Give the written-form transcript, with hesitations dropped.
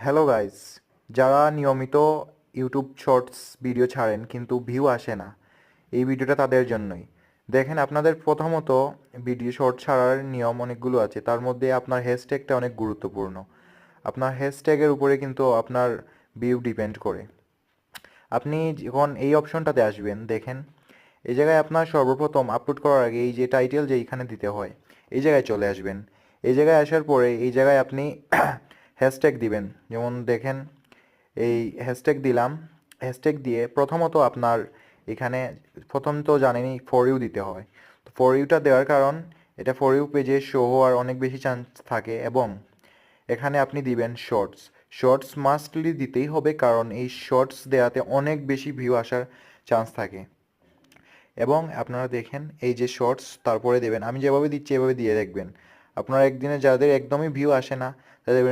Hello guys, যারা নিয়মিত YouTube shorts video ছাড়েন কিন্তু ভিউ আসে না, এই ভিডিওটা তাদের জন্যই। দেখেন, আপনাদের প্রথমত ভিডিও শর্ট ছাড়ার নিয়ম অনেকগুলো আছে, তার মধ্যে আপনার হ্যাশট্যাগটা অনেক গুরুত্বপূর্ণ। আপনার হ্যাশট্যাগের উপরে কিন্তু আপনার ভিউ ডিপেন্ড করে। আপনি যখন এই অপশনটাতে আসবেন, দেখেন এই জায়গায় আপনার সর্বপ্রথম আপলোড করার আগে এই যে টাইটেল যে এইখানে দিতে হয়, এই জায়গায় চলে আসবেন। এই জায়গায় আসার পরে এই জায়গায় আপনি হ্যাশট্যাগ দিবেন। যেমন দেখেন, এই হ্যাশট্যাগ দিলাম। হ্যাশট্যাগ দিয়ে প্রথমত আপনার এখানে প্রথম তো জানেনই ফর ইউ দিতে হয়। তো ফর ইউটা দেওয়ার কারণ এটা ফর ইউ পেজে শো হওয়ার অনেক বেশি চান্স থাকে, এবং এখানে আপনি দিবেন শর্টস। শর্টস মাস্টলি দিতেই হবে, কারণ এই শর্টস দেওয়াতে অনেক বেশি ভিউ আসার চান্স থাকে। এবং আপনারা দেখেন এই যে শর্টস তারপরে দেবেন, আমি যেভাবে দিচ্ছি এভাবে দিয়ে দেখবেন। আপনারা একদিনে যাদের একদমই ভিউ আসে না, তাদের